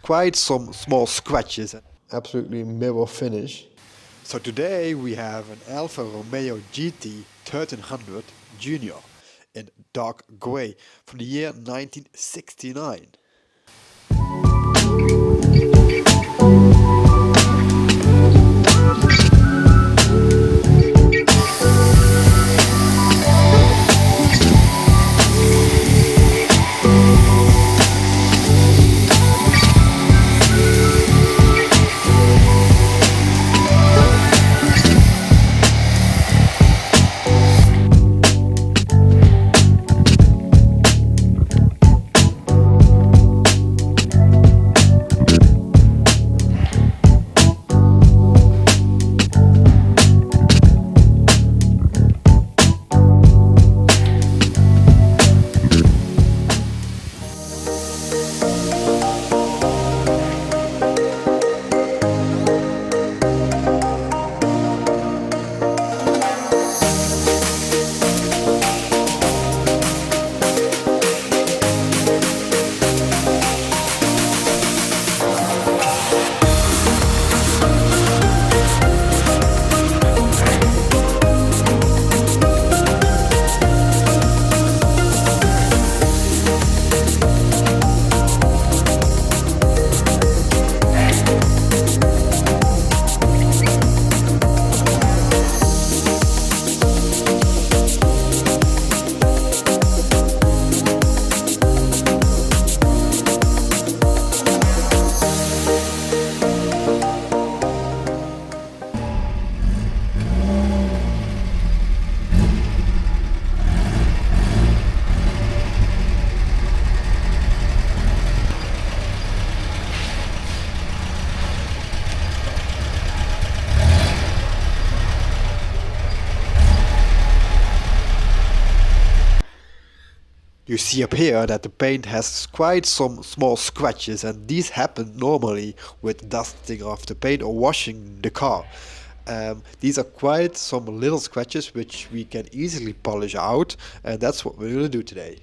quite some small scratches. Absolutely mirror finish. So today we have an Alfa Romeo GT 1300 Junior in dark grey from the year 1969. You see up here that the paint has quite some small scratches, and these happen normally with dusting of the paint or washing the car. These are quite some little scratches which we can easily polish out, and that's what we're going to do today.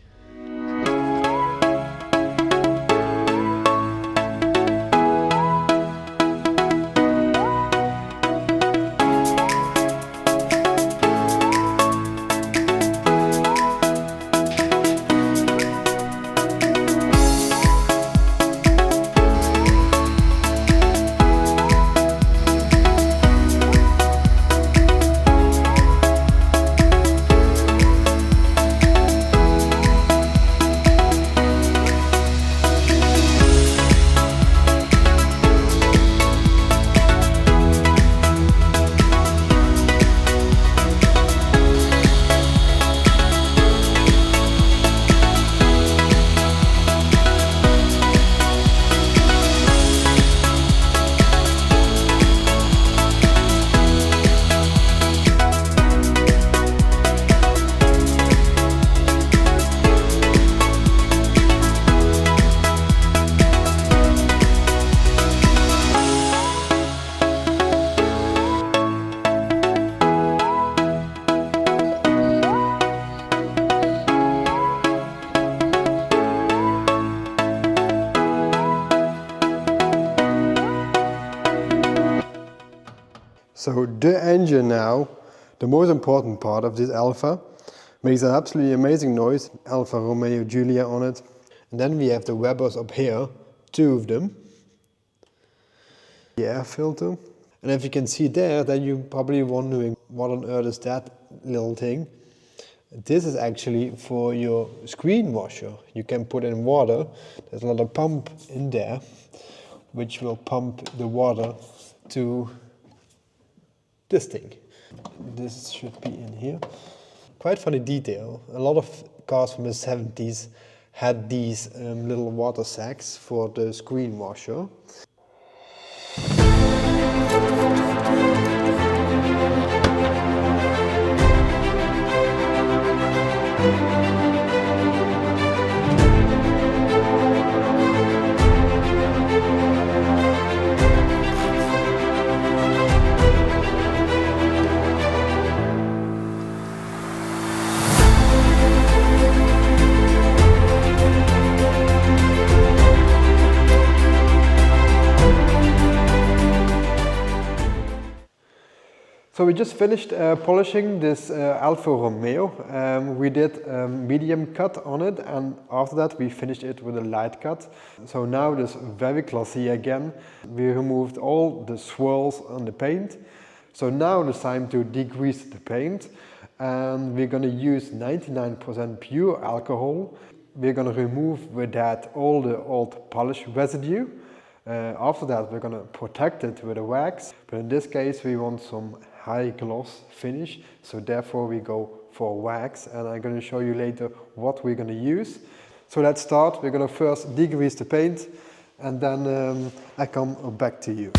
So the engine now, the most important part of this Alfa, makes an absolutely amazing noise, Alfa Romeo Giulia on it. And then we have the Webers up here, two of them. The air filter. And if you can see there, then you're probably wondering what on earth is that little thing. This is actually for your screen washer. You can put in water. There's a little pump in there, which will pump the water to this thing. This should be in here. Quite funny detail. A lot of cars from the 70s had these little water sacks for the screen washer. So we just finished polishing this Alfa Romeo. We did a medium cut on it, and after that we finished it with a light cut. So now it is very glossy again. We removed all the swirls on the paint. So now it's time to degrease the paint, and we're going to use 99% pure alcohol. We're going to remove with that all the old polish residue. After that we're going to protect it with a wax, but in this case we want some high gloss finish, so therefore we go for wax, and I'm going to show you later what we're going to use. So let's start. We're going to first degrease the paint, and then I come back to you.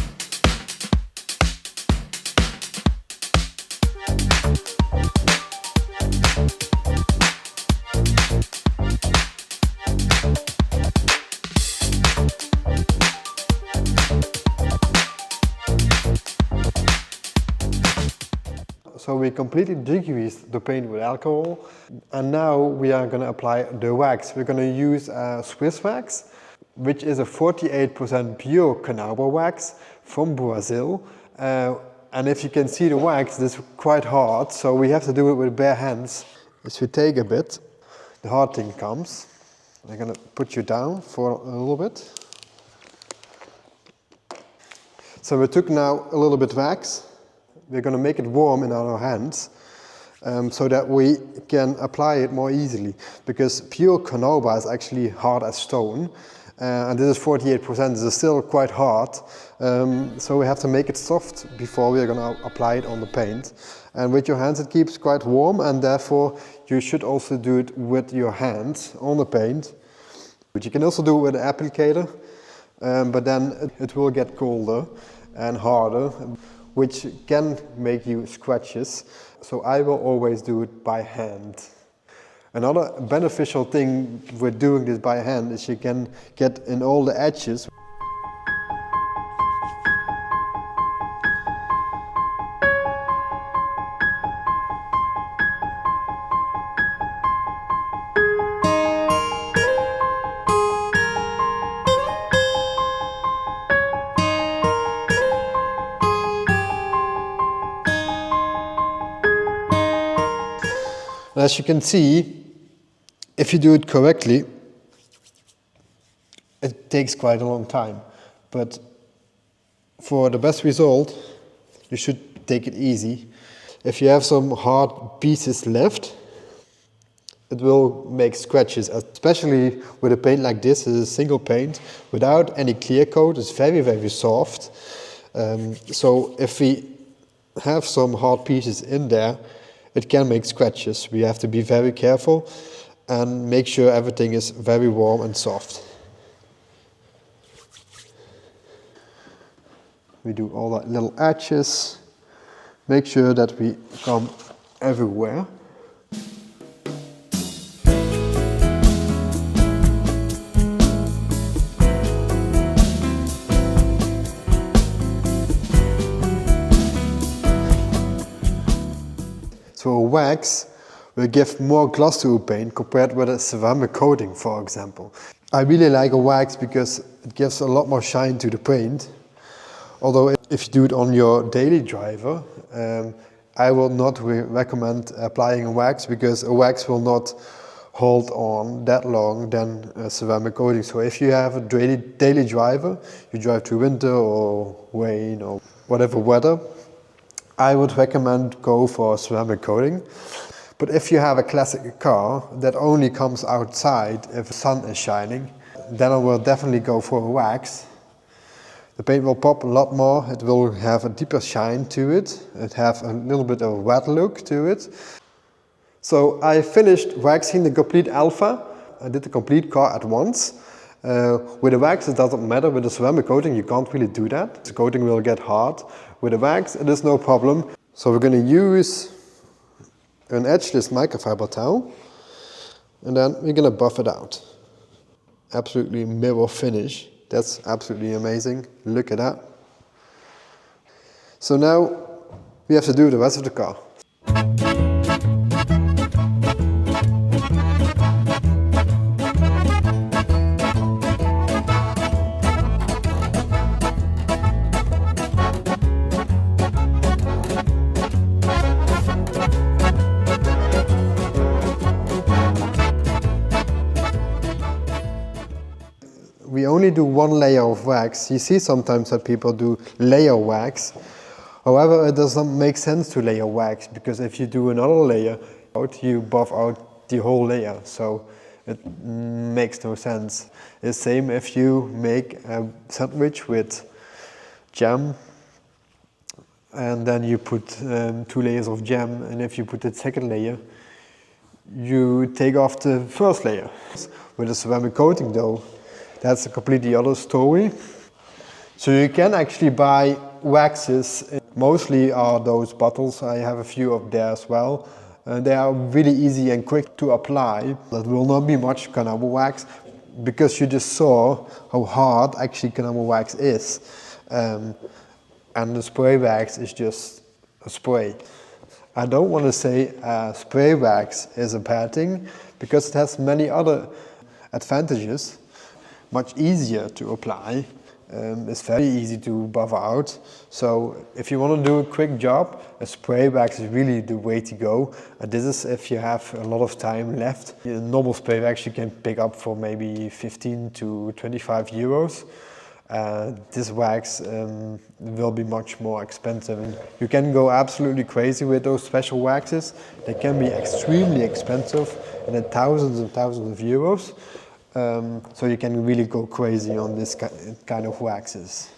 So we completely degreased the paint with alcohol, and now we are going to apply the wax. We're going to use Swiss wax, which is a 48% pure carnauba wax from Brazil. And if you can see the wax, it's quite hard, so we have to do it with bare hands. As we take a bit, the hard thing comes. I'm going to put you down for a little bit. So we took now a little bit wax. We're going to make it warm in our hands so that we can apply it more easily, because pure carnauba is actually hard as stone, and this is 48%. This is still quite hard, so we have to make it soft before we're going to apply it on the paint. And with your hands it keeps quite warm, and therefore you should also do it with your hands on the paint. But you can also do it with an applicator, but then it will get colder and harder, which can make you scratches. So I will always do it by hand. Another beneficial thing with doing this by hand is you can get in all the edges. As you can see, if you do it correctly, it takes quite a long time. But for the best result, you should take it easy. If you have some hard pieces left, it will make scratches, especially with a paint like this. It's a single paint without any clear coat. It's very, very soft. So if we have some hard pieces in there, it can make scratches. We have to be very careful and make sure everything is very warm and soft. We do all that little edges. Make sure that we come everywhere. So a wax will give more gloss to a paint compared with a ceramic coating, for example. I really like a wax because it gives a lot more shine to the paint. Although if you do it on your daily driver, I will not recommend applying a wax, because a wax will not hold on that long than a ceramic coating. So if you have a daily driver, you drive through winter or rain or whatever weather, I would recommend go for a ceramic coating. But if you have a classic car that only comes outside if the sun is shining, then I will definitely go for a wax. The paint will pop a lot more, it will have a deeper shine to it, it have a little bit of a wet look to it. So I finished waxing the complete Alfa. I did the complete car at once. With a wax it doesn't matter. With a ceramic coating you can't really do that. The coating will get hard. With a wax it is no problem. So we're going to use an edgeless microfiber towel, and then we're going to buff it out. Absolutely mirror finish. That's absolutely amazing. Look at that. So now we have to do the rest of the car. we only do one layer of wax. You see sometimes that people do layer wax. However, it does not make sense to layer wax, because if you do another layer out, you buff out the whole layer, so it makes no sense. The same if you make a sandwich with jam, and then you put 2 layers of jam, and if you put the second layer, you take off the first layer. With a ceramic coating though, that's a completely other story. So you can actually buy waxes. Mostly are those bottles. I have a few of there as well. They are really easy and quick to apply. That will not be much Kanamo wax, because you just saw how hard actually Kanamo wax is. And the spray wax is just a spray. I don't want to say spray wax is a bad thing, because it has many other advantages. Much easier to apply. It's very easy to buff out. So if you want to do a quick job, a spray wax is really the way to go. This is if you have a lot of time left. A normal spray wax you can pick up for maybe 15 to 25 euros. This wax will be much more expensive. And you can go absolutely crazy with those special waxes. They can be extremely expensive, and then thousands and thousands of euros. So you can really go crazy on this kind of waxes.